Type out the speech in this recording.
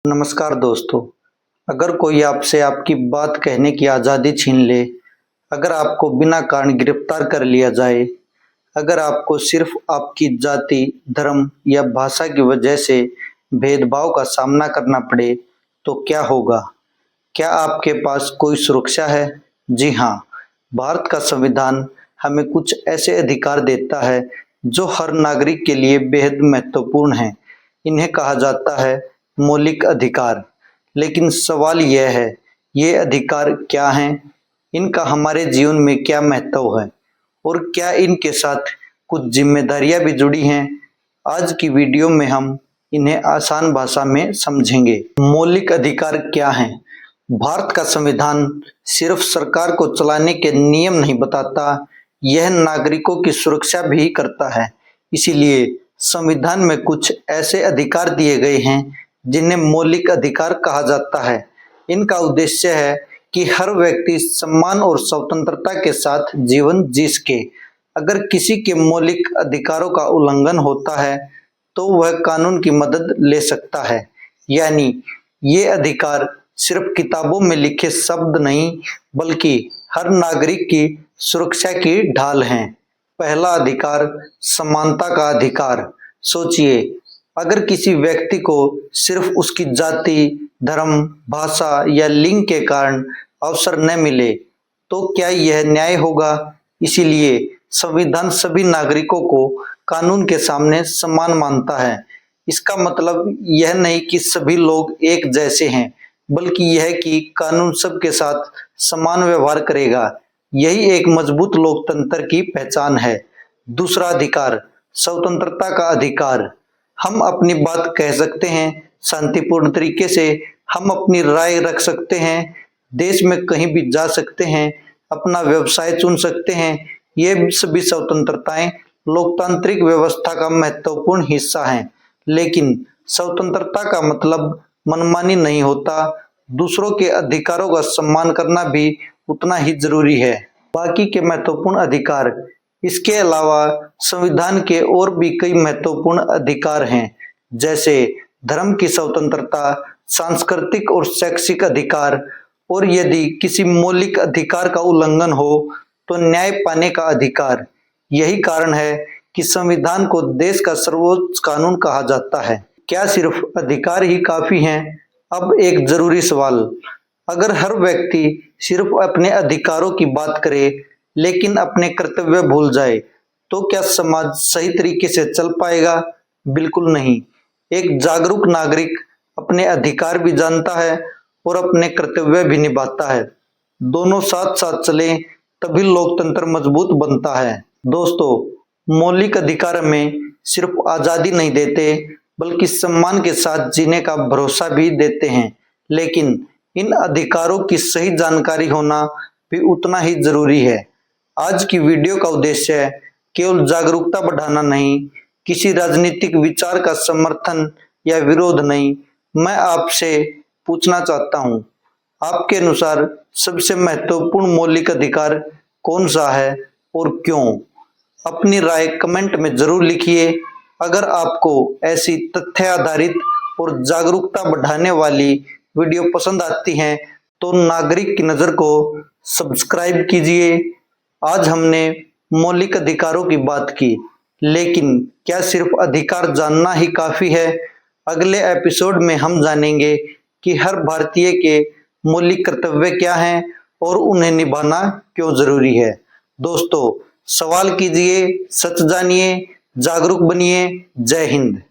नमस्कार दोस्तों। अगर कोई आपसे आपकी बात कहने की आज़ादी छीन ले, अगर आपको बिना कारण गिरफ्तार कर लिया जाए, अगर आपको सिर्फ आपकी जाति, धर्म या भाषा की वजह से भेदभाव का सामना करना पड़े, तो क्या होगा? क्या आपके पास कोई सुरक्षा है? जी हाँ, भारत का संविधान हमें कुछ ऐसे अधिकार देता है जो हर नागरिक के लिए बेहद महत्वपूर्ण हैं। इन्हें कहा जाता है मौलिक अधिकार। लेकिन सवाल यह है, ये अधिकार क्या हैं? इनका हमारे जीवन में क्या महत्व है? और क्या इनके साथ कुछ जिम्मेदारियां भी जुड़ी हैं? आज की वीडियो में हम इन्हें आसान भाषा में समझेंगे। मौलिक अधिकार क्या हैं? भारत का संविधान सिर्फ सरकार को चलाने के नियम नहीं बताता, यह नागरिकों की सुरक्षा भी करता है। इसीलिए संविधान में कुछ ऐसे अधिकार दिए गए हैं जिन्हें मौलिक अधिकार कहा जाता है। इनका उद्देश्य है कि हर व्यक्ति सम्मान और स्वतंत्रता के साथ जीवन जी सके। अगर किसी के मौलिक अधिकारों का उल्लंघन होता है तो वह कानून की मदद ले सकता है। यानी ये अधिकार सिर्फ किताबों में लिखे शब्द नहीं, बल्कि हर नागरिक की सुरक्षा की ढाल हैं। पहला अधिकार, समानता का अधिकार। सोचिए, अगर किसी व्यक्ति को सिर्फ उसकी जाति, धर्म, भाषा या लिंग के कारण अवसर न मिले, तो क्या यह न्याय होगा? इसीलिए संविधान सभी नागरिकों को कानून के सामने समान मानता है। इसका मतलब यह नहीं कि सभी लोग एक जैसे हैं, बल्कि यह कि कानून सबके साथ समान व्यवहार करेगा। यही एक मजबूत लोकतंत्र की पहचान है। दूसरा अधिकार, स्वतंत्रता का अधिकार। हम अपनी बात कह सकते हैं, शांतिपूर्ण तरीके से हम अपनी राय रख सकते हैं, देश में कहीं भी जा सकते हैं, अपना व्यवसाय चुन सकते हैं। ये सभी स्वतंत्रताएं लोकतांत्रिक व्यवस्था का महत्वपूर्ण हिस्सा हैं। लेकिन स्वतंत्रता का मतलब मनमानी नहीं होता। दूसरों के अधिकारों का सम्मान करना भी उतना ही जरूरी है। बाकी के महत्वपूर्ण अधिकार, इसके अलावा संविधान के और भी कई महत्वपूर्ण अधिकार हैं, जैसे धर्म की स्वतंत्रता, सांस्कृतिक और शैक्षिक अधिकार, और यदि किसी मौलिक अधिकार का उल्लंघन हो तो न्याय पाने का अधिकार। यही कारण है कि संविधान को देश का सर्वोच्च कानून कहा जाता है। क्या सिर्फ अधिकार ही काफी हैं? अब एक जरूरी सवाल, अगर हर व्यक्ति सिर्फ अपने अधिकारों की बात करे लेकिन अपने कर्तव्य भूल जाए, तो क्या समाज सही तरीके से चल पाएगा? बिल्कुल नहीं। एक जागरूक नागरिक अपने अधिकार भी जानता है और अपने कर्तव्य भी निभाता है। दोनों साथ साथ चले तभी लोकतंत्र मजबूत बनता है। दोस्तों, मौलिक अधिकार हमें सिर्फ आजादी नहीं देते, बल्कि सम्मान के साथ जीने का भरोसा भी देते हैं। लेकिन इन अधिकारों की सही जानकारी होना भी उतना ही जरूरी है। आज की वीडियो का उद्देश्य केवल जागरूकता बढ़ाना नहीं, किसी राजनीतिक विचार का समर्थन या विरोध नहीं। मैं आपसे पूछना चाहता हूँ, आपके अनुसार सबसे महत्वपूर्ण मौलिक अधिकार कौन सा है और क्यों? अपनी राय कमेंट में जरूर लिखिए। अगर आपको ऐसी तथ्य आधारित और जागरूकता बढ़ाने वाली वीडियो पसंद आती हैं तो नागरिक की नज़र को सब्सक्राइब कीजिए। आज हमने मौलिक अधिकारों की बात की, लेकिन क्या सिर्फ अधिकार जानना ही काफी है? अगले एपिसोड में हम जानेंगे कि हर भारतीय के मौलिक कर्तव्य क्या हैं और उन्हें निभाना क्यों जरूरी है। दोस्तों, सवाल कीजिए, सच जानिए, जागरूक बनिए। जय हिंद।